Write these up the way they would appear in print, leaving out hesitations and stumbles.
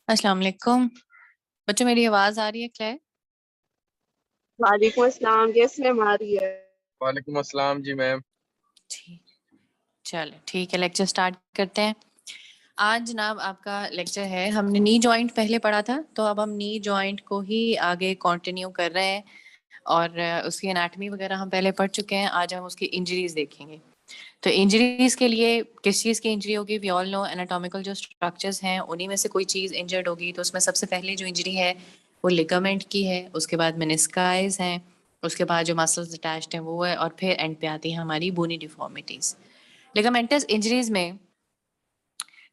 अस्सलाम वालेकुम। बच्चों, मेरी आवाज आ रही है क्लियर? वालेकुम अस्सलाम। यस मैम, आ रही है। वालेकुम अस्सलाम जी मैम। ठीक। चलो ठीक है, लेक्चर स्टार्ट करते हैं। आज जनाब आपका लेक्चर है, हमने नी जॉइंट पहले पढ़ा था, तो अब हम नी जॉइंट को ही आगे कंटिन्यू कर रहे हैं। और उसकी एनाटॉमी वगैरह हम पहले पढ़ चुके हैं। आज हम उसकी इंजरीज देखेंगे। तो इंजरीज के लिए किस चीज़ की इंजरी होगी? वी ऑल नो एनाटॉमिकल जो स्ट्रक्चर्स हैं उन्हीं में से कोई चीज़ इंजर्ड होगी। तो उसमें सबसे पहले जो इंजरी है वो लिगामेंट की है, उसके बाद मेनिस्काइज हैं, उसके बाद जो मसल्स अटैच्ड हैं वो है, और फिर एंड पे आती है हमारी बोनी डिफॉर्मिटीज। लिगामेंटस इंजरीज में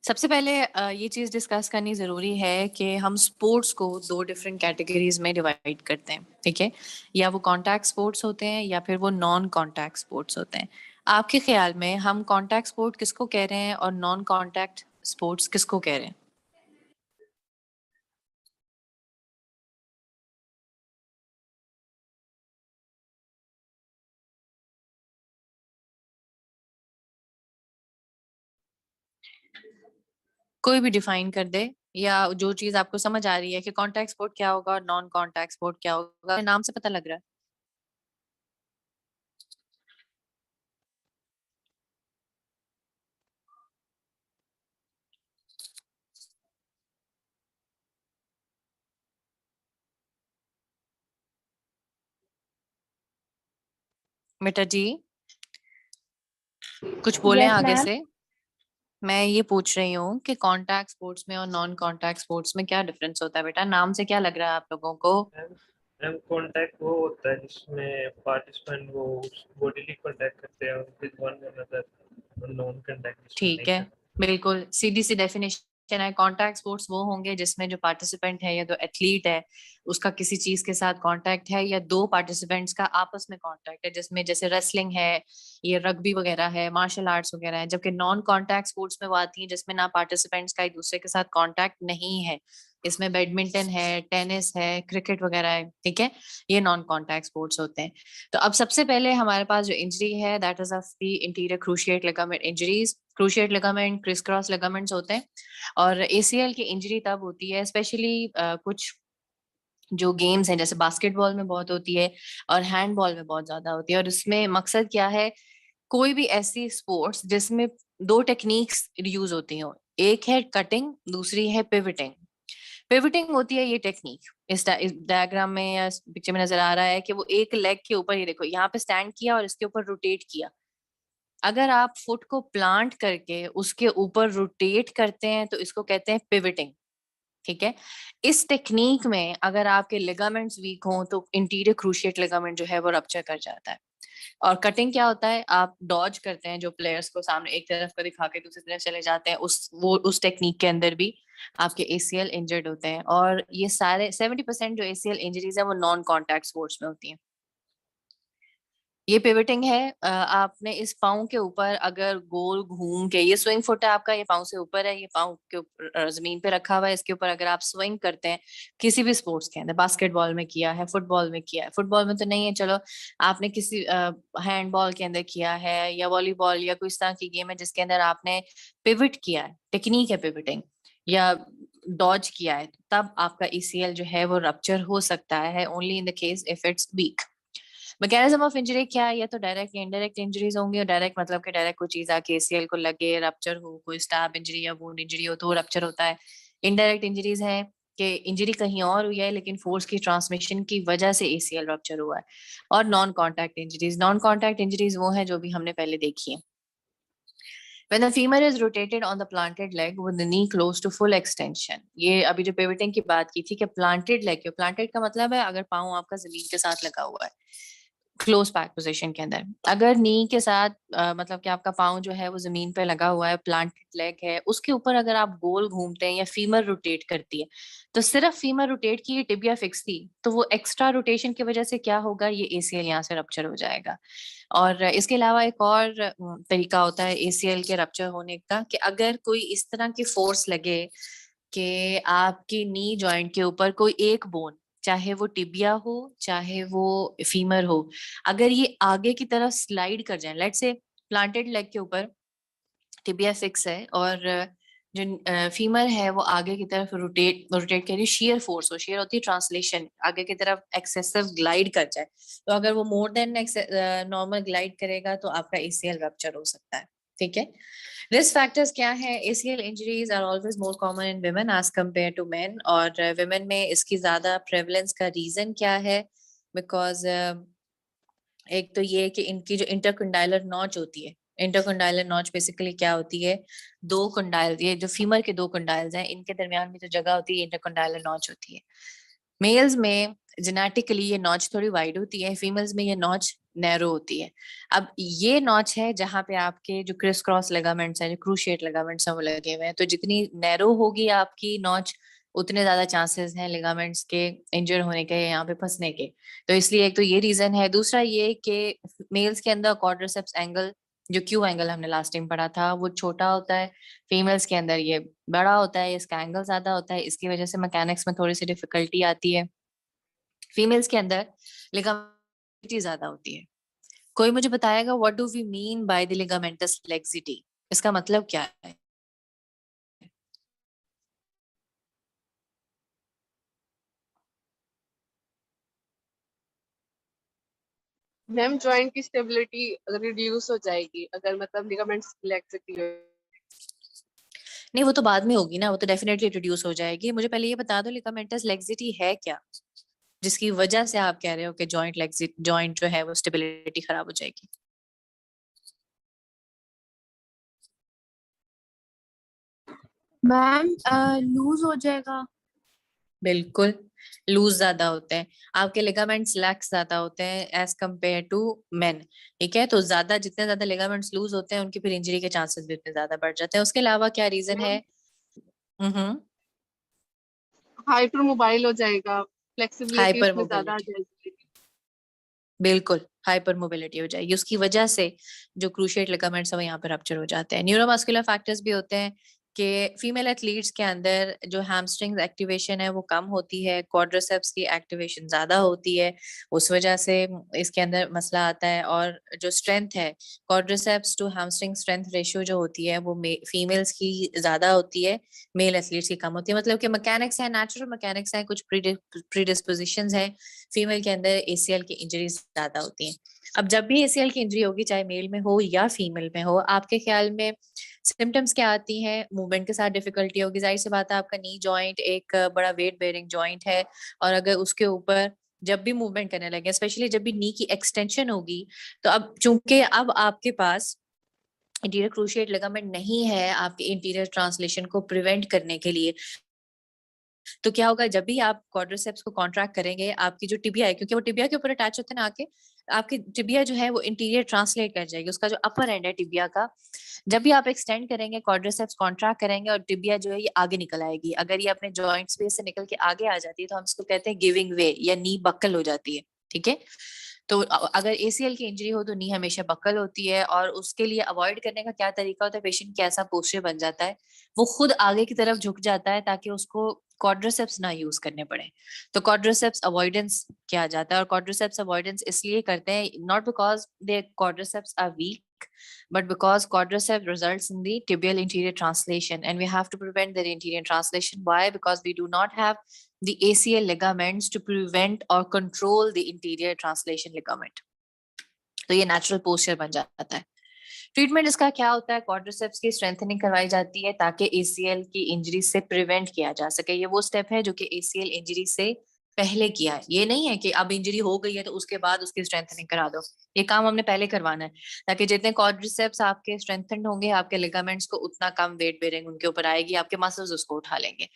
सबसे पहले ये चीज़ डिस्कस करनी ज़रूरी है कि हम स्पोर्ट्स को दो डिफरेंट कैटेगरीज में डिवाइड करते हैं, ठीक है? या वो कॉन्टैक्ट स्पोर्ट्स होते हैं या फिर वो नॉन कॉन्टैक्ट स्पोर्ट्स होते हैं। आपके ख्याल में हम कॉन्टैक्ट स्पोर्ट किसको कह रहे हैं और नॉन कॉन्टैक्ट स्पोर्ट्स किसको कह रहे हैं? कोई भी डिफाइन कर दे, या जो चीज़ आपको समझ आ रही है कि कॉन्टैक्ट स्पोर्ट क्या होगा और नॉन कॉन्टैक्ट स्पोर्ट क्या होगा, नाम से पता लग रहा है। बेटा जी, कुछ बोले यस आगे मैम। से। मैं ये पूछ रही हूँ कि कॉन्टैक्ट स्पोर्ट्स में और नॉन कॉन्टैक्ट स्पोर्ट्स में क्या डिफरेंस होता है बेटा? नाम से क्या लग रहा है आप लोगों को? मैम मैम कॉन्टैक्ट वो होता है जिसमें पार्टिसिपेंट वो बॉडीली कॉन्टैक्ट करते हैं with one another, non contact जिसमें नहीं ठीक है, करते। बिल्कुल सीधी सी डेफिनेशन है। कॉन्टैक्ट स्पोर्ट्स वो होंगे जिसमें जो पार्टिसिपेंट है या जो एथलीट है उसका किसी चीज के साथ कांटेक्ट है, या दो पार्टिसिपेंट्स का आपस में कांटेक्ट है, जिसमें जैसे रेसलिंग है, ये रग्बी वगैरह है, मार्शल आर्ट्स वगैरह है। जबकि नॉन कांटेक्ट स्पोर्ट्स में वो आती है जिसमें ना पार्टिसिपेंट्स का एक दूसरे के साथ कांटेक्ट नहीं है। इसमें बैडमिंटन है, टेनिस है, क्रिकेट वगैरह है, ठीक है? ये नॉन कांटेक्ट स्पोर्ट्स होते हैं। तो अब सबसे पहले हमारे पास जो इंजरी है that is of the interior cruciate ligament injuries. Cruciate ligament criss cross ligaments होते हैं। और एसीएल की इंजरी तब होती है स्पेशली कुछ जो गेम्स हैं, जैसे बास्केटबॉल में बहुत होती है और हैंडबॉल में बहुत ज्यादा होती है। और इसमें मकसद क्या है? कोई भी ऐसी स्पोर्ट्स जिसमें दो टेक्निक्स यूज होती हो, एक है कटिंग, दूसरी है पिवटिंग। पिवटिंग होती है ये टेक्निक, इस डायग्राम में या पिक्चर में नजर आ रहा है कि वो एक लेग के ऊपर, ये देखो यहाँ पे स्टैंड किया और इसके ऊपर रोटेट किया। अगर आप फुट को प्लांट करके उसके ऊपर रोटेट करते हैं तो इसको कहते हैं पिवटिंग, ठीक है? इस टेक्निक में अगर आपके लिगामेंट्स वीक हों तो इंटीरियर क्रूशिएट लिगामेंट जो है वो रप्चर कर जाता है। और कटिंग क्या होता है? आप डॉज करते हैं, जो प्लेयर्स को सामने एक तरफ को दिखा के दूसरी तरफ चले जाते हैं, उस टेक्निक के अंदर भी आपके एसीएल इंजर्ड होते हैं। और ये सारे 70% जो एसीएल इंजरीज है वो नॉन कॉन्टैक्ट स्पोर्ट्स में होती हैं। ये पिवटिंग है। आपने इस पाँव के ऊपर अगर गोल घूम के, ये स्विंग फुट है आपका, ये पाँव से ऊपर है, ये पाँव के ऊपर जमीन पे रखा हुआ है, इसके ऊपर अगर आप स्विंग करते हैं किसी भी स्पोर्ट्स के अंदर, बास्केटबॉल में किया है, फुटबॉल में किया है, फुटबॉल में तो नहीं है चलो, आपने किसी हैंडबॉल के अंदर किया है या वॉलीबॉल या कोई इस तरह की गेम है जिसके अंदर आपने पिवट किया है, टेक्निक है पिवटिंग, या डॉज किया है, तब आपका ईसीएल जो है वो रप्चर हो सकता है, only in the case if it's weak. Mechanism of injury क्या है? या तो डायरेक्ट या इनडायरेक्ट इंजरीज होंगी। और डायरेक्ट मतलब कि डायरेक्ट कोई चीज आके एसीएल को लगे, रप्चर हो, कोई स्टैब इंजरी या वुंड इंजरी हो तो वो रप्चर होता है। इनडायरेक्ट इंजरीज है कि इंजरी कहीं और हुई है लेकिन फोर्स की ट्रांसमिशन की वजह से एसीएल रप्चर हुआ है। और नॉन कॉन्टैक्ट इंजरीज वो है जो भी हमने पहले देखी है। When the femur is rotated on the planted leg with the knee close to full extension, ये अभी जो पिवटिंग की बात की थी कि planted leg, planted का मतलब है अगर पाँव आपका जमीन के साथ लगा हुआ है क्लोज पैक पोजीशन के अंदर। अगर नी के साथ मतलब कि आपका पाँव जो है वो जमीन पे लगा हुआ है, प्लांटेड लेग है, उसके ऊपर अगर आप गोल घूमते हैं या फीमर रोटेट करती है, तो सिर्फ फीमर रोटेट की, ये टिबिया फिक्स थी, तो वो एक्स्ट्रा रोटेशन की वजह से क्या होगा? ये एसीएल यहाँ से रप्चर हो जाएगा। और इसके अलावा एक और तरीका होता है एसीएल के रप्चर होने का, कि अगर कोई इस तरह की फोर्स लगे कि आपकी नी जॉइंट के ऊपर कोई एक बोन, चाहे वो टिबिया हो चाहे वो फीमर हो, अगर ये आगे की तरफ स्लाइड कर जाए, लेट से प्लांटेड लेग के ऊपर टिबिया फिक्स है और जो फीमर है वो आगे की तरफ रोटेट करिए, शेयर फोर्स हो, शेयर होती है ट्रांसलेशन, आगे की तरफ एक्सेसिव ग्लाइड कर जाए, तो अगर वो मोर देन नॉर्मल ग्लाइड करेगा तो आपका एसीएल रप्चर हो सकता है। ठीक है, रिस्क फैक्टर्स क्या है? ACL injuries are always more common in women as compare to men, और विमेन में इसकी ज्यादा प्रेवलेंस का रीजन क्या है? बिकॉज एक तो ये कि इनकी जो इंटरकंडाइलर नॉच होती है, इंटरकंडाइलर नॉच बेसिकली क्या होती है? दो कंडाइल, ये जो फीमर के दो कंडाइल्स हैं इनके दरमियान में जो जगह होती है इंटरकंडाइलर नॉच होती है। मेल्स में जेनेटिकली ये नॉच थोड़ी वाइड होती है, फीमेल्स में ये नॉच नैरो होती है। अब ये नॉच है जहाँ पे आपके जो क्रिस क्रॉस लिगामेंट्स हैं, जो क्रूशिएट लिगामेंट्स हैं वो लगे हुए हैं, तो जितनी नैरो होगी आपकी नॉच उतने ज्यादा चांसेस हैं लिगामेंट्स के इंजर होने के, यहाँ पे फंसने के। तो इसलिए एक तो ये रीजन है। दूसरा ये कि मेल्स के अंदर क्वाड्रिसेप्स एंगल, जो क्यू एंगल हमने लास्ट टाइम पढ़ा था, वो छोटा होता है, फीमेल्स के अंदर ये बड़ा होता है, इसका एंगल ज्यादा होता है, इसकी वजह से मैकेनिक्स में थोड़ी सी डिफिकल्टी आती है। फीमेल्स के अंदर लिगामेंटी ज्यादा होती है। कोई मुझे बताएगा what do we mean by the ligamentous laxity, इसका मतलब क्या है? मैम जॉइंट की स्टेबिलिटी रिड्यूस हो जाएगी अगर मतलब लिगामेंट्स फ्लेक्सिटी हो। नहीं, वो तो बाद में होगी ना, वो तो डेफिनेटली रिड्यूस हो जाएगी। मुझे पहले ये बता दो लिगामेंटस लेक्सिटी है क्या, जिसकी वजह से आप कह रहे हो कि जॉइंट जो है वो स्टेबिलिटी खराब हो जाएगी। मैम लूज हो जाएगा। बिल्कुल, लूज ज्यादा होते हैं आपके लिगामेंट्स, लैक्स ज्यादा होते हैं एज कम्पेयर टू मेन। ठीक है, तो ज्यादा जितने ज्यादा लिगामेंट्स लूज होते हैं उनकी फिर इंजरी के चांसेस भी उतने ज्यादा बढ़ जाते हैं। उसके अलावा क्या रीजन है? हम्म, हाइपर मोबाइल हो जाएगा, फ्लेक्सिबिलिटी हाइपर उसमें ज्यादा आ मोबिलिटी, जाएगी। बिल्कुल हाइपर मोबिलिटी हो जाएगी, उसकी वजह से जो क्रूशिएट लिगामेंट्स है वो यहाँ पे रप्चर हो जाते हैं। न्यूरोमस्कुलर फैक्टर्स भी होते हैं कि फीमेल एथलीट्स के अंदर जो हैमस्ट्रिंग्स एक्टिवेशन है वो कम होती है, क्वाड्रिसेप्स की एक्टिवेशन ज्यादा होती है, उस वजह से इसके अंदर मसला आता है। और जो स्ट्रेंथ है, quadriceps to hamstring strength ratio जो होती है वो फीमेल्स की ज्यादा होती है, मेल एथलीट्स की कम होती है। मतलब कि मैकेनिक्स है, नेचुरल मैकेनिक्स है, कुछ प्रीडिस्पोजिशंस है, फीमेल के अंदर एसीएल की इंजरीज ज्यादा होती हैं। अब जब भी एसीएल की इंजरी होगी, चाहे मेल में हो या फीमेल में हो, आपके ख्याल में सिम्टम्स क्या आती हैं? मूवमेंट के साथ डिफिकल्टी होगी, जाहिर सी बात है, आपका नी जॉइंट एक बड़ा वेट बेयरिंग जॉइंट है, और अगर उसके ऊपर जब भी मूवमेंट करने लगे, स्पेशली जब भी नी की एक्सटेंशन होगी, तो अब चूंकि अब आपके पास इंटीरियर क्रूशिएट लिगामेंट नहीं है आपके इंटीरियर ट्रांसलेशन को प्रिवेंट करने के लिए, तो क्या होगा? जब भी आप क्वाड्रिसेप्स को कॉन्ट्रैक्ट करेंगे, आपकी जो टिबिया है, क्योंकि वो टिबिया के ऊपर अटैच होते हैं ना आके, आपकी टिबिया जो है वो इंटीरियर ट्रांसलेट कर जाएगी, उसका जो अपर एंड है टिबिया का, जब भी आप एक्सटेंड करेंगे, क्वाड्रिसेप्स कॉन्ट्रैक्ट करेंगे, और टिबिया जो है ये आगे निकल आएगी। अगर ये अपने जॉइंट स्पेस से निकल के आगे आ जाती है तो हम इसको कहते हैं गिविंग वे, या नी बक्कल हो जाती है। ठीक है, तो अगर एसीएल की इंजरी हो तो नी हमेशा बक्कल होती है, और उसके लिए अवॉइड करने का क्या तरीका होता है? पेशेंट की ऐसा पोस्चर बन जाता है, वो खुद आगे की तरफ झुक जाता है ताकि उसको क्वाड्रिसेप्स ना यूज करने पड़े। तो क्वाड्रिसेप्स अवॉइडेंस किया जाता है, और क्वाड्रिसेप्स अवॉइडेंस इसलिए करते हैं, not because they quadriceps are weak, but because quadriceps results in the tibial interior translation, and we have to prevent the interior translation. Why? Because we do not have the ACL ligaments to prevent or control the interior translation ligament. तो ये natural posture बन जाता है। Treatment इसका क्या होता है? Quadriceps की स्ट्रेंथनिंग करवाई जाती है ताकि एसीएल की इंजरी से प्रिवेंट किया जा सके। ये वो स्टेप है जो कि एसीएल इंजरी से पहले किया है, ये नहीं है कि अब इंजरी हो गई है तो उसके बाद उसकी स्ट्रेंथनिंग करा दो। ये काम हमने पहले करवाना है, ताकि जितने क्वाड्रिसेप्स आपके स्ट्रेंथन होंगे, आपके लिगामेंट्स को उतना कम वेट बेरिंग उनके ऊपर आएगी, आपके मसल्स उसको उठा लेंगे।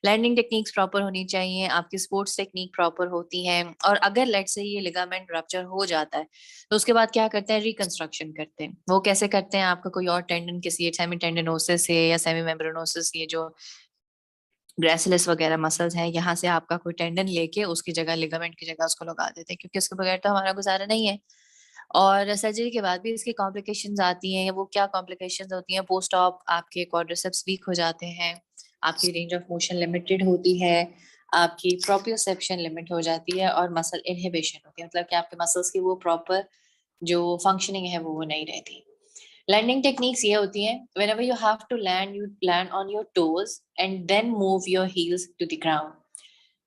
लैंडिंग टेक्निक्स प्रॉपर होनी चाहिए, आपकी स्पोर्ट्स टेक्निक प्रॉपर होती है। और अगर लेट से ये लिगामेंट रप्चर हो जाता है तो उसके बाद क्या करते हैं? रिकंस्ट्रक्शन करते हैं। वो कैसे करते हैं? आपका कोई और टेंडन, किसी सेमी टेंडनोसिस है या सेमी मेम्ब्रेनोसिस, ये जो ग्रेसिलिस वगैरह मसल्स हैं, यहाँ से आपका कोई टेंडन लेके उसकी जगह, लिगामेंट की जगह उसको लगा देते हैं, क्योंकि उसके बगैर तो हमारा गुजारा नहीं है। और सर्जरी के बाद भी इसकी कॉम्प्लिकेशंस आती हैं। वो क्या कॉम्प्लिकेशंस होती हैं? पोस्ट ऑप आपके क्वाड्रिसेप्स वीक हो जाते हैं, आपकी रेंज ऑफ मोशन लिमिटेड होती है, आपकी प्रोप्रियोसेप्शन लिमिट हो जाती है, और मसल इनहिबिशन होती है, मतलब कि आपके मसल्स की वो प्रॉपर जो फंक्शनिंग है वो नहीं रहती। लैंडिंग टेक्निक्स ये होती हैं whenever you have to land, you land on your toes and then move your heels to the ground.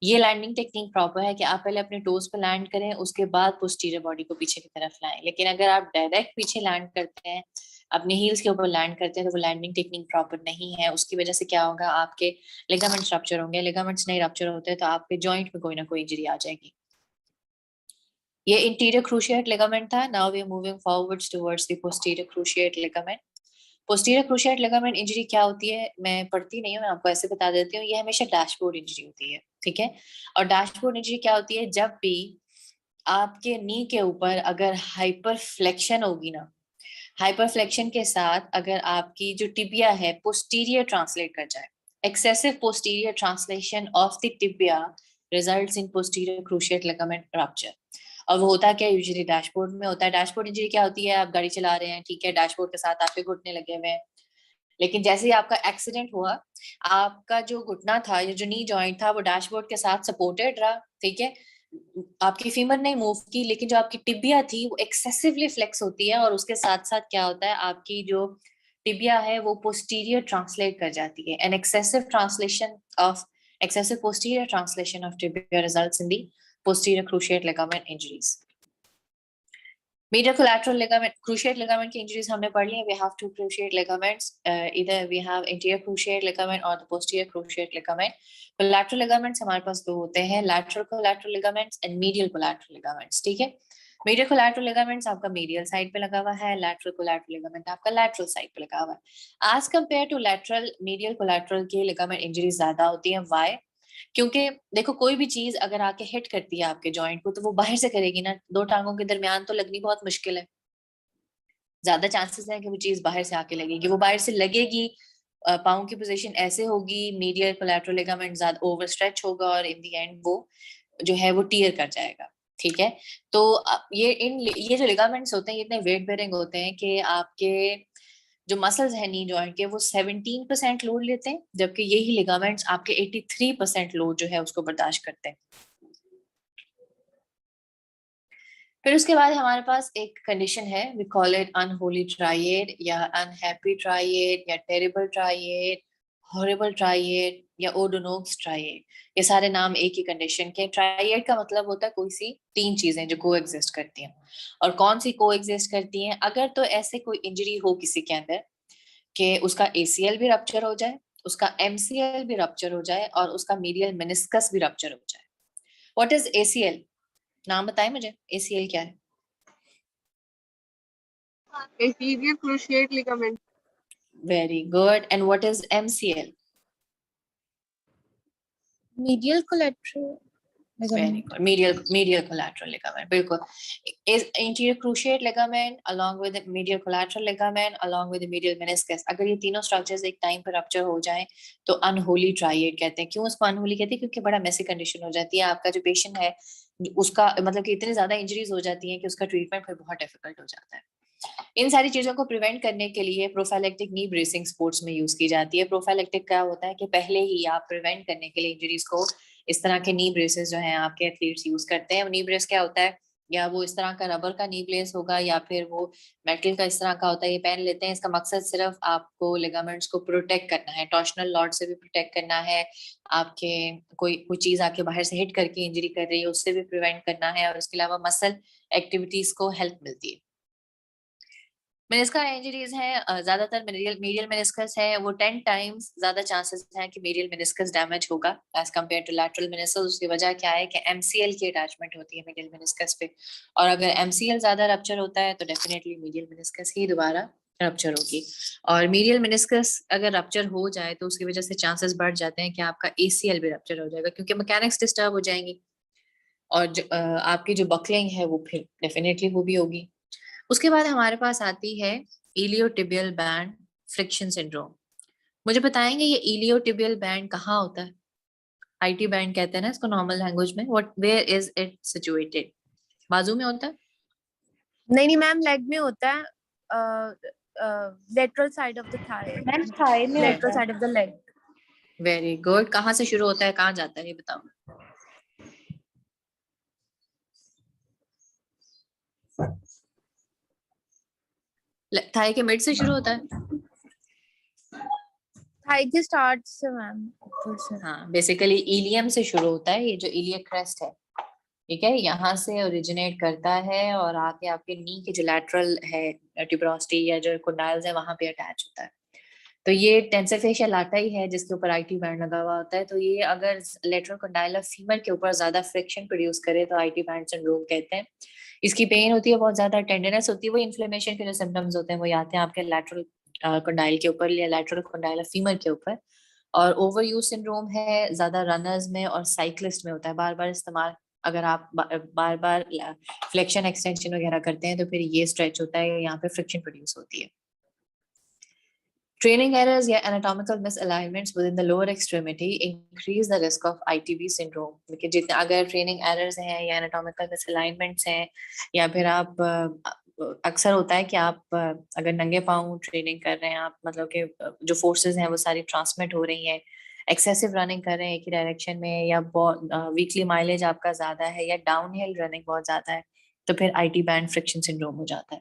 ये लैंडिंग टेक्निक प्रॉपर है कि आप पहले अपने टोज पे लैंड करें, उसके बाद पोस्टीरियर बॉडी को पीछे की तरफ लाएं। लेकिन अगर आप डायरेक्ट पीछे लैंड करते हैं, अपने हील्स के ऊपर लैंड करते हैं, तो वो लैंडिंग टेक्निक प्रॉपर नहीं है। उसकी वजह से क्या होगा, आपके लिगामेंट्स रप्चर होंगे। लिगामेंट्स नहीं रप्चर होते तो आपके जॉइंट में कोई ना कोई इंजरी आ जाएगी। ये इंटीरियर क्रूशिएट लिगामेंट था। Now we are moving forwards towards the posterior cruciate ligament. Posterior cruciate ligament injury क्या होती है, मैं पढ़ती नहीं हूँ, मैं आपको ऐसे बता देती हूँ। ये हमेशा डैशबोर्ड इंजरी होती है, ठीक है। और डैशबोर्ड इंजरी क्या होती है, जब भी आपके नी के ऊपर अगर हाइपर फ्लेक्शन होगी ना, हाइपर फ्लेक्शन के साथ अगर आपकी जो टिबिया है पोस्टीरियर ट्रांसलेट कर जाए, excessive posterior translation of the tibia results in posterior cruciate ligament rupture. और वो होता क्या, यूजुअली डैशबोर्ड में होता है। डैशबोर्ड इंजरी क्या होती है, आप गाड़ी चला रहे हैं, ठीक है, डैशबोर्ड के साथ आपके घुटने लगे हुए हैं, लेकिन जैसे ही आपका एक्सीडेंट हुआ, आपका जो घुटना था या जो नी जॉइंट था वो डैशबोर्ड के साथ सपोर्टेड रहा, ठीक है। आपकी फीमर नहीं मूव की, लेकिन जो आपकी टिबिया थी वो एक्सेसिवली फ्लेक्स होती है, और उसके साथ साथ क्या होता है, आपकी जो टिबिया है वो पोस्टीरियर ट्रांसलेट कर जाती है। An excessive translation of excessive posterior translation of tibia results in the posterior cruciate ligament injuries. Medial collateral ligament, cruciate ligament की injuries हमने पढ़ ली हैं. We have two cruciate ligaments. Either we have anterior cruciate ligament or the posterior cruciate ligament. Collateral ligaments हमारे पास दो होते हैं, lateral collateral ligaments and medial collateral ligaments. ठीक है. Medial collateral ligaments आपका medial side पे लगा हुआ है, lateral collateral ligament आपका lateral side पे लगा हुआ है. As compared to lateral, medial collateral के ligament injuries ज्यादा होती हैं. Why? क्योंकि देखो, कोई भी चीज अगर आके हिट करती है आपके जॉइंट को, तो वो बाहर से करेगी ना, दो टांगों के दरमियान तो लगनी बहुत मुश्किल है। ज्यादा चांसेस है कि वो चीज बाहर से आके लगेगी। वो बाहर से लगेगी, पाँव की पोजीशन ऐसे होगी, मीडियल कोलैटरल लिगामेंट ज्यादा ओवर स्ट्रेच होगा और इन द एंड वो जो है वो टीयर कर जाएगा, ठीक है। तो ये जो लिगामेंट्स होते हैं ये इतने वेट बेरिंग होते हैं कि आपके जो मसल्स हैं नी जॉइंट के वो 17% लोड लेते हैं, जबकि यही लिगामेंट्स आपके 83% लोड जो है उसको बर्दाश्त करते हैं। फिर उसके बाद हमारे पास एक कंडीशन है, we call it unholy triad या अनहैप्पी ट्राइएड या टेरिबल ट्राइएड, हॉरिबल ट्राइएड या ओडोनोक्स ट्राइएड। ये सारे नाम एक ही कंडीशन के। ट्राइएड का मतलब होता है कोई सी तीन चीजें जो को एग्जिस्ट करती हैं। और कौन सी को एग्जिस्ट करती हैं, अगर तो ऐसे कोई इंजरी हो किसी के अंदर कि उसका ACL भी रप्चर हो जाए, उसका MCL भी रप्चर हो जाए और उसका मीडियल मेनिस्कस भी रप्चर हो जाए। What is ACL? नाम बताएं मुझे, ACL क्या है? Anterior cruciate ligament. Very good. And what is MCL? medial collateral Very ligament. good. Medial collateral ligament. बिल्कुल. Is anterior cruciate ligament along with the medial collateral ligament along with the medial meniscus, अगर ये तीनों structures एक time पर rupture हो जाएं तो unholy triad कहते हैं। क्यों उसको अनहोली कहते हैं? क्योंकि बड़ा मेसी कंडीशन हो जाती है। आपका जो पेशेंट है उसका मतलब कि इतनी ज्यादा इंजरीज हो जाती हैं कि उसका ट्रीटमेंट फिर बहुत डिफिकल्ट हो जाता है। इन सारी चीजों को प्रिवेंट करने के लिए प्रोफाइलेक्टिक नी ब्रेसिंग स्पोर्ट्स में यूज की जाती है। प्रोफाइलेक्टिक क्या होता है कि पहले ही आप प्रिवेंट करने के लिए इंजरीज को इस तरह के नी ब्रेसेस जो हैं आपके एथलीट्स यूज करते हैं। नी ब्रेस क्या होता है, या वो इस तरह का रबर का नी ब्रेस होगा या फिर वो मेटल का इस तरह का होता है, ये पहन लेते हैं। इसका मकसद सिर्फ आपको लिगामेंट्स को प्रोटेक्ट करना है, टॉर्शनल लॉड से भी प्रोटेक्ट करना है, आपके कोई चीज आके बाहर से हिट करके इंजरी कर रही है उससे भी प्रिवेंट करना है, और उसके अलावा मसल एक्टिविटीज को हेल्प मिलती है। मेनिस्कस इंजरीज हैं, ज्यादातर मीडियल मेनिस्कस है, वो 10 टाइम्स ज्यादा चांसेस हैं कि मीडियल मेनिस्कस डैमेज होगा as compare to lateral meniscus. उसकी वजह क्या है कि MCL की अटैचमेंट होती है मीडियल मेनिस्कस पे, और अगर MCL ज्यादा रप्चर होता है तो डेफिनेटली मीडियल मेनिस्कस ही दोबारा रप्चर होगी। और मीडियल मेनिस्कस अगर रप्चर हो जाए तो उसकी वजह से चांसेस बढ़ जाते हैं कि आपका ACL भी रप्चर हो जाएगा, क्योंकि मैकेनिक्स डिस्टर्ब हो जाएंगी और आपकी जो बकलिंग है वो फिर डेफिनेटली वो भी होगी। उसके बाद हमारे पास आती है इलियोटिबियल बैंड फ्रिक्शन सिंड्रोम। मुझे बताएंगे ये इलियोटिबियल बैंड कहाँ होता है? IT बैंड कहते हैं ना इसको नॉर्मल लैंग्वेज में। What, where is it situated? बाजू में होता है? नहीं मैम, लेग में होता है, lateral side of the thigh, ma'am thigh में लेटरल होता है। Side of the leg. Very good. कहाँ से शुरू होता है, कहाँ जाता है, ये बताओ। थाई के मिड से शुरू होता है। थाई के स्टार्ट से मैम, ऊपर से। हाँ, बेसिकली इलियम से शुरू होता है, ये जो इलियक क्रेस्ट है, ठीक है, यहाँ से ओरिजिनेट करता है और आके आपके नी के जो लैटरल है ट्यूबरोस्टी या जो कंडाइल्स है वहां पे अटैच होता है। तो ये टेंसर फेशिया लाटा ही है जिसके ऊपर आईटी बैंड लगा हुआ होता है। तो ये अगर लेटरल कंडाइल ऑफ फीमर के ऊपर ज्यादा फ्रिक्शन प्रोड्यूस करे तो आईटी बैंड सिंड्रोम कहते हैं। इसकी पेन होती है बहुत ज्यादा, टेंडरनेस होती है, वो इन्फ्लेमेशन के जो सिम्टम्स होते हैं वो आते हैं आपके लैटरल कंडाइल के ऊपर या लैटरल कंडाइल ऑफ फीमर के ऊपर। और ओवर यूज सिंड्रोम है ज्यादा रनर्स में और साइक्लिस्ट में होता है। बार बार इस्तेमाल, अगर आप बार बार फ्लेक्शन एक्सटेंशन वगैरह करते हैं तो फिर ये स्ट्रेच होता है, यहाँ पे फ्रिक्शन प्रोड्यूस होती है। Training errors या anatomical misalignments within the lower extremity increase the risk of ITB syndrome. क्योंकि जितने अगर training errors हैं या anatomical misalignments हैं या फिर आप अक्सर होता है कि आप अगर नंगे पाँव ट्रेनिंग कर रहे हैं आप, मतलब कि जो फोर्सेस हैं वो सारी ट्रांसमिट हो रही हैं, एक्सेसिव रनिंग कर रहे हैं एक ही डायरेक्शन में, या वीकली माइलेज आपका ज्यादा है या डाउनहिल रनिंग बहुत ज्यादा है, तो फिर आईटी बैंड फ्रिक्शन सिंड्रोम हो जाता है।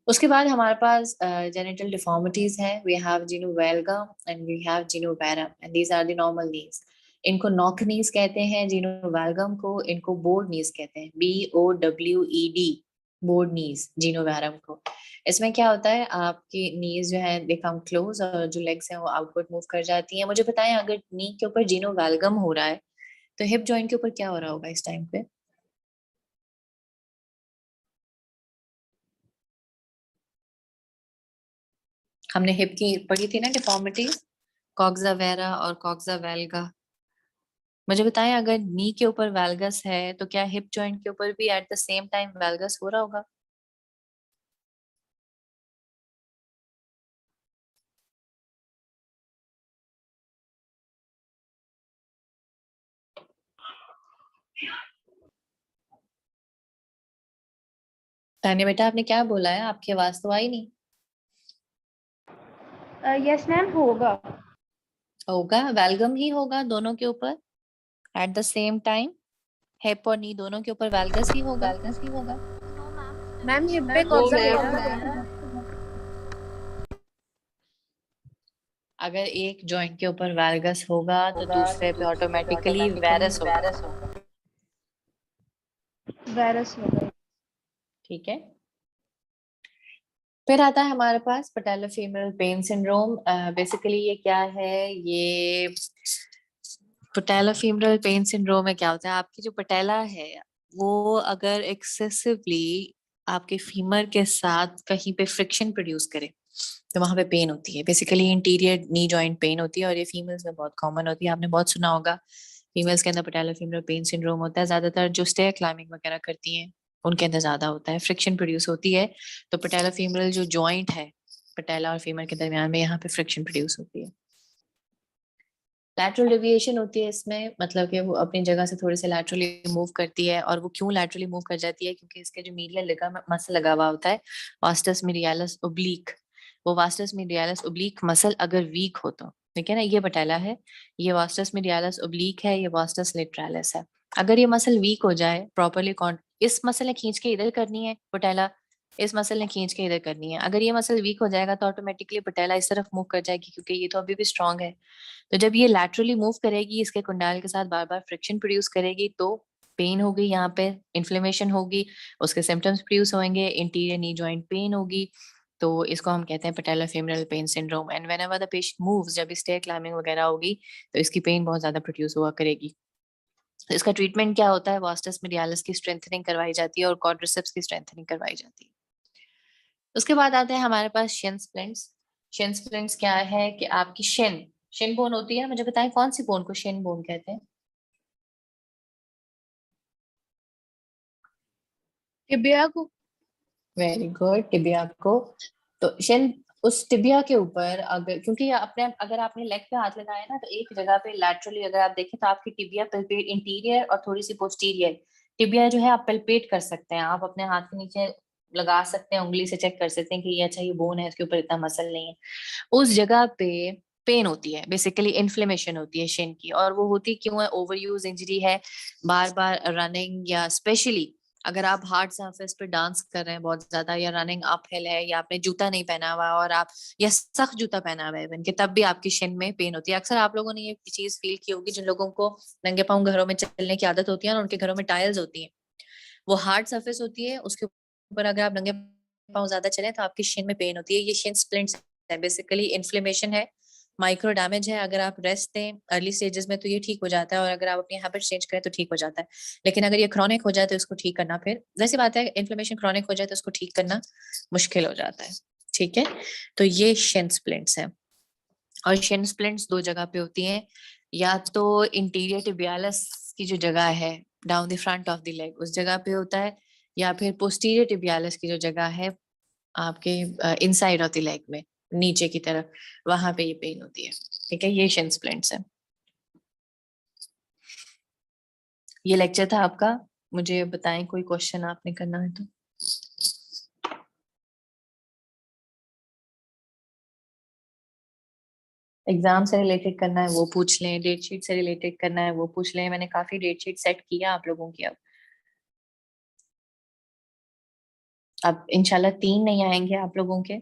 उसके बाद हमारे पास जेनिटल डिफॉर्मिटीज हैं। We have genu valgum and we have genu varum and these are the normal knees. इनको नॉक नीज कहते हैं जीनो वेल्गम को, इनको बोर्ड नीज कहते हैं, BOWED, बोर्ड नीज जीनो वेरम को। इसमें क्या होता है, आपकी नीज जो है दे कम क्लोज और जो लेग्स हैं वो आउटवर्ड मूव कर जाती हैं। मुझे बताएं अगर नी के ऊपर जीनो वेल्गम हो रहा है तो हिप जॉइंट के ऊपर क्या हो रहा होगा इस टाइम पे? हमने हिप की पढ़ी थी ना डिफॉर्मिटीज, कॉक्सा वेरा और कॉक्सा वेल्गा। मुझे बताएं अगर नी के ऊपर वेल्गस है तो क्या हिप जॉइंट के ऊपर भी एट द सेम टाइम वेल्गस हो रहा होगा? तान्या बेटा आपने क्या बोला है, आपकी आवाज तो आई नहीं। यस मैम, होगा। होगा, वेल्गम ही होगा दोनों के ऊपर at the same time, hip और नी दोनों के ऊपर वेल्गस ही होगा। मैम हिप पे No, कॉक्सा ma'am. वेरा। अगर एक जॉइंट के ऊपर वेल्गस होगा तो दूसरे पे ऑटोमेटिकली वेरस होगा। वेरस होगा। ठीक है, फिर आता है हमारे पास पैटेलो-फेमरल पेन सिंड्रोम। बेसिकली ये क्या है, ये पैटेलो-फेमरल पेन सिंड्रोम में क्या होता है, आपकी जो पटेला है वो अगर एक्सेसिवली आपके फीमर के साथ कहीं पे फ्रिक्शन प्रोड्यूस करे तो वहां पे पेन होती है। Basically interior knee joint pen होती है और ये फीमेल्स में बहुत कॉमन होती है। आपने बहुत सुना होगा फीमेल्स के अंदर पैटेलो-फेमरल पेन सिंड्रोम होता है, ज्यादातर जो स्टेयर क्लाइंबिंग वगैरह करती हैं उनके अंदर ज्यादा होता है, फ्रिक्शन प्रोड्यूस होती है। तो पैटेलो-फेमरल जो जॉइंट है पटेला और फीमर के दरमियान में, यहाँ पे फ्रिक्शन प्रोड्यूस होती है। लैटरल डेविएशन होती है इसमें, मतलब कि वो अपनी जगह से थोड़ी सी लैटरली मूव करती है। और वो क्यों लैटरली मूव कर जाती है, क्योंकि इसके जो मीडियल लिगामेंट मसल लगा हुआ होता है, वास्टस मीडियालिस ओब्लीक, वो वास्टस मीडियालिस ओब्लीक मसल अगर वीक हो तो, ठीक है ना, ये पटेला है, ये वास्टस मीडियालिस ओब्लीक है, ये वास्टस लेटरालिस है। अगर ये मसल वीक हो जाए प्रॉपरली, इस मसल ने खींच के इधर करनी है पटेला, इस मसल ने खींच के इधर करनी है, अगर ये मसल वीक हो जाएगा तो ऑटोमेटिकली पटेला इस तरफ मूव कर जाएगी क्योंकि ये तो अभी भी स्ट्रांग है। तो जब ये लैटरली मूव करेगी, इसके कुंडाल के साथ बार बार फ्रिक्शन प्रोड्यूस करेगी तो पेन होगी, यहाँ पे इन्फ्लेमेशन होगी, उसके सिम्टम्स प्रोड्यूस होंगे, इंटीरियर नी जॉइंट पेन होगी। तो इसको हम कहते हैं patellofemoral pain syndrome. And whenever the patient moves, जब स्टेयर क्लाइंबिंग वगैरह होगी तो इसकी पेन बहुत ज्यादा प्रोड्यूस हुआ करेगी। तो इसका ट्रीटमेंट क्या होता है, वास्टस मीडियालिस की स्ट्रेंथनिंग करवाई जाती है और क्वाड्रिसेप्स की स्ट्रेंथनिंग करवाई जाती है। उसके बाद आते हैं हमारे पास शिन स्प्लिंट्स। शिन स्प्लिंट्स क्या है कि आपकी शिन बोन होती है, मुझे बताएं कौन सी बोन को शिन बोन कहते हैं? टिबिया को। वेरी गुड, टिबिया को। तो शिन, उस टिबिया के ऊपर अगर, क्योंकि अगर आपने लेग पे हाथ लगाया ना तो एक जगह पे लैटरली अगर आप देखें तो आपकी टिबिया पल्पेट, इंटीरियर और थोड़ी सी पोस्टीरियर टिबिया जो है आप पल्पेट कर सकते हैं, आप अपने हाथ के नीचे लगा सकते हैं, उंगली से चेक कर सकते हैं कि ये अच्छा ये बोन है, इसके ऊपर इतना मसल नहीं है। उस जगह पे पेन होती है, बेसिकली इन्फ्लेमेशन होती है शिन की। और वो होती क्यों है, ओवर यूज इंजरी है, बार बार रनिंग या स्पेशली अगर आप हार्ड सरफेस पे डांस कर रहे हैं बहुत ज्यादा, या रनिंग अप हिल है, या आपने जूता नहीं पहना हुआ और आप, या सख्त जूता पहना हुआ है इवन के, तब भी आपकी शिन में पेन होती है। अक्सर आप लोगों ने ये चीज फील की होगी, जिन लोगों को नंगे पांव घरों में चलने की आदत होती है और उनके घरों में टाइल्स होती है, वो हार्ड सरफेस होती है, उसके ऊपर अगर आप नंगे पांव ज्यादा चले तो आपकी शिन में पेन होती है। ये शिन स्प्लिंट्स है, बेसिकली इन्फ्लेमेशन है, माइक्रो डैमेज है। अगर आप रेस्ट दें अर्ली स्टेजेस में तो ये ठीक हो जाता है, और अगर आप अपनी हैबिट चेंज करें तो ठीक हो जाता है। लेकिन अगर ये क्रॉनिक हो जाए तो इसको ठीक करना, फिर वैसी बात है, इन्फ्लेमेशन क्रॉनिक हो जाए तो इसको ठीक करना मुश्किल हो जाता है। ठीक है, तो ये शिन स्प्लिंट्स है। और शिन स्प्लिंट्स दो जगह पे होती हैं, या तो इंटीरियर टिबियालिस की जो जगह है down the front of the leg उस जगह पे होता है, या फिर पोस्टीरियर टिबियालिस की जो जगह है आपके इनसाइड ऑफ द लेग में नीचे की तरफ, वहां पे ये पेन होती है। ठीक है, ये शिन स्प्लिंट्स है। ये लेक्चर था आपका, मुझे बताएं कोई क्वेश्चन आपने करना है तो। एग्जाम से रिलेटेड करना है वो पूछ लें, डेट शीट से रिलेटेड करना है वो पूछ लें। मैंने काफी डेट शीट सेट किया आप लोगों की। अब इंशाल्लाह 3 नहीं आएंगे आप लोगों के,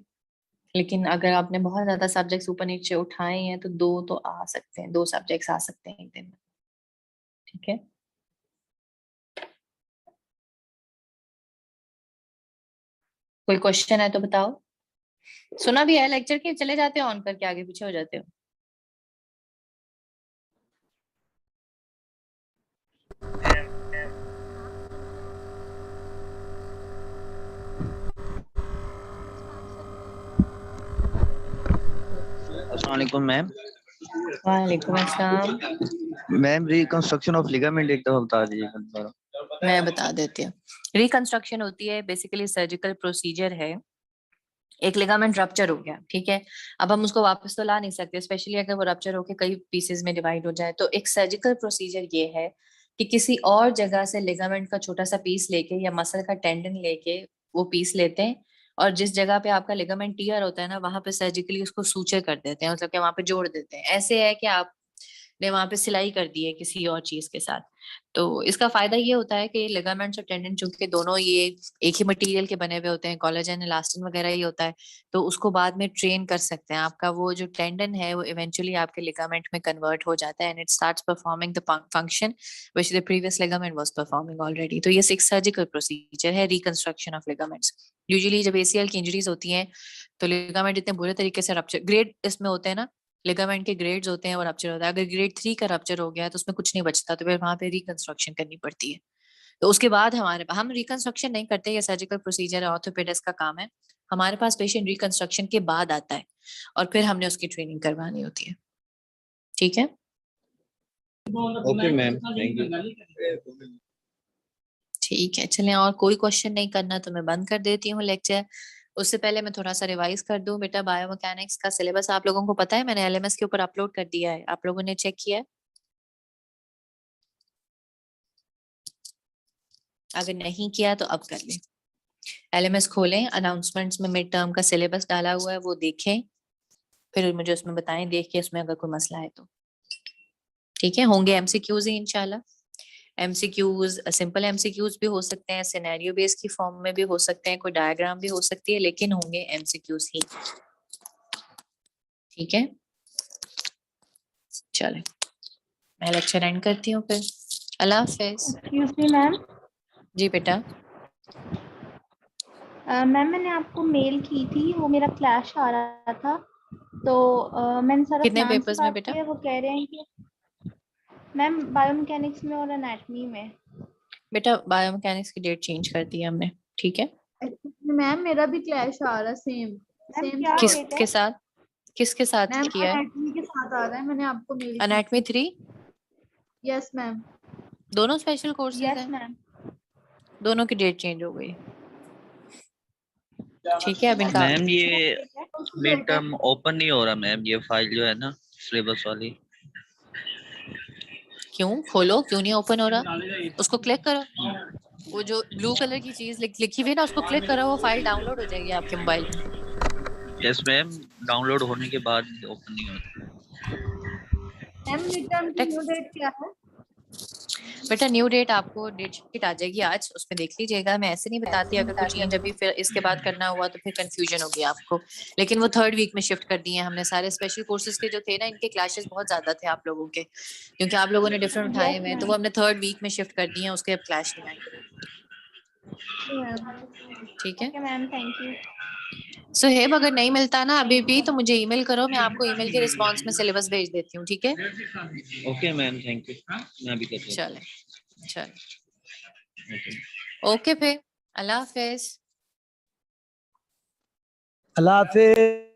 लेकिन अगर आपने बहुत ज्यादा सब्जेक्ट्स ऊपर नीचे उठाए हैं तो 2 तो आ सकते हैं, 2 सब्जेक्ट्स आ सकते हैं एक दिन में। ठीक है, कोई क्वेश्चन है तो बताओ। सुना भी है लेक्चर के, चले जाते हो ऑन करके आगे पीछे हो जाते हो। अस्सलाम वालेकुम मैम। वालेकुम अस्सलाम। मैम रिकंस्ट्रक्शन ऑफ लिगामेंट एक दफा बता दीजिए। मैं बता देती हूँ। रिकंस्ट्रक्शन होती है बेसिकली सर्जिकल प्रोसीजर है। एक लिगामेंट रप्चर हो गया, ठीक है, अब हम उसको वापस तो ला नहीं सकते, स्पेशली अगर वो रप्चर होके कई पीसेस में डिवाइड हो जाए। तो एक सर्जिकल प्रोसीजर ये है कि किसी और जगह से लिगामेंट का छोटा सा पीस लेके या मसल का टेंडन लेके वो पीस लेते हैं, और जिस जगह पे आपका लिगामेंट टियर होता है ना, वहां पे सर्जिकली उसको सूचर कर देते हैं, मतलब कि वहां पे जोड़ देते हैं। ऐसे है कि आपने वहां पे सिलाई कर दी है किसी और चीज के साथ। तो इसका फायदा ये होता है कि लिगामेंट्स और टेंडन चूंकि दोनों ये एक ही मटेरियल के बने हुए होते हैं, कोलेजन इलास्टिन वगैरह ही होता है, तो उसको बाद में ट्रेन कर सकते हैं। आपका वो जो टेंडन है वो इवेंचुअली आपके लिगामेंट में कन्वर्ट हो जाता है, and it starts performing the function which the previous ligament was performing already. तो ये एक सर्जिकल प्रोसीजर है, रिकंस्ट्रक्शन ऑफ लिगामेंट्स। यूजुअली जब एसीएल की इंजरीज होती हैं तो लिगामेंट इतने बुरे तरीके से रप्चर, ग्रेड इसमें होते हैं ना, लिगामेंट के ग्रेड्स होते हैं और रप्चर होता है। अगर ग्रेड 3 का रप्चर हो गया तो उसमें कुछ नहीं बचता, तो फिर वहां पे रिकंस्ट्रक्शन करनी पड़ती है। तो उसके बाद हम रिकंस्ट्रक्शन नहीं करते, ये सर्जिकल प्रोसीजर है, ऑर्थोपेडिस्ट का काम है। हमारे पास पेशेंट रिकंस्ट्रक्शन के बाद आता है और फिर हमने उसकी ट्रेनिंग करवानी होती है। ठीक है, ओके मैम, थैंक यू। ठीक है, चलें, और कोई क्वेश्चन नहीं करना तो मैं बंद कर देती हूँ लेक्चर। उससे पहले मैं थोड़ा सा रिवाइज कर दूं बेटा, बायोमैकेनिक्स का सिलेबस आप लोगों को पता है, मैंने एलएमएस के ऊपर अपलोड कर दिया है, आप लोगों ने चेक किया है? अगर नहीं किया तो अब कर लें। एलएमएस खोलें, अनाउंसमेंट्स में मिड टर्म का सिलेबस डाला हुआ है, वो देखें, फिर मुझे उसमें बताएं, देख के उसमें अगर कोई मसला है तो। ठीक है, होंगे एमसीक्यूज ही इंशाल्लाह। एमसीक्यूज सिंपल एमसीक्यूज भी हो सकते हैं, सिनेरियो बेस की फॉर्म में भी हो सकते हैं, कोई डायग्राम भी हो सकती है, लेकिन होंगे एमसीक्यूज ही। ठीक है, चले मैं लेक्चर एंड करती हूँ फिर। अल्लाह हाफिज। Excuse me ma'am. जी बेटा। मैम मैंने आपको मेल की थी, वो मेरा क्लैश आ रहा था, तो मैंने सारा कितने मैम से पेपर्स में बात बेटा? की है, वो कह रहे हैं कि मैम बायोमैकेनिक्स में और एनाटॉमी में। बेटा बायोमैकेनिक्स की डेट चेंज कर दी है हमने, ठीक है। मैम मेरा भी क्लैश आ रहा है सेम मैम सेम क्या किस डेट है? के साथ, किसके साथ मैम किया है? एनाटॉमी के साथ आ रहा है, मैंने आपको मेल एनाटॉमी 3 यस मैम। दोनों स्पेशल कोर्सेज यस हैं, मैम। दोनों की डेट चेंज हो गई। ठीक है, अब इनका मैम ये मिड टर्म ओपन नहीं हो रहा मैम, ये फाइल जो है ना सिलेबस वाली। क्यों खोलो, क्यों नहीं ओपन हो रहा? उसको क्लिक करो, वो जो ब्लू कलर की चीज लिखी हुई है ना, उसको क्लिक करो, वो फाइल डाउनलोड हो जाएगी आपके मोबाइल में। यस मैम, डाउनलोड होने के बाद ओपन नहीं होता। मैम मिड टर्म की न्यू डेट क्या है? बेटा न्यू डेट आपको डेट शीट आ जाएगी आज, उसमें देख लीजिएगा। मैं ऐसे नहीं बताती, अगर कुछ चेंज अभी फिर इसके बाद करना हुआ तो फिर कंफ्यूजन होगी आपको। लेकिन वो 3rd वीक में शिफ्ट कर दिए हैं हमने सारे। स्पेशल कोर्सेज के जो थे ना, इनके क्लासेस बहुत ज्यादा थे आप लोगों के, क्योंकि आप लोगों ने डिफरेंट उठाए Yes, हुए हैं, तो ma'am. वो हमने 3rd वीक में शिफ्ट कर दिए हैं, उसके अब क्लास नहीं आएंगे। ठीक है Okay, ma'am. Thank you. Suhaib, अगर नहीं मिलता ना अभी भी तो मुझे ईमेल करो, मैं आपको ईमेल के रिस्पांस में सिलेबस भेज देती हूँ। ठीक है, ओके मैम, थैंक यू। मैं अभी कर लेता चले चले, हूँ। ओके। ओके फिर अल्लाह हाफिज। अल्लाह हाफिज।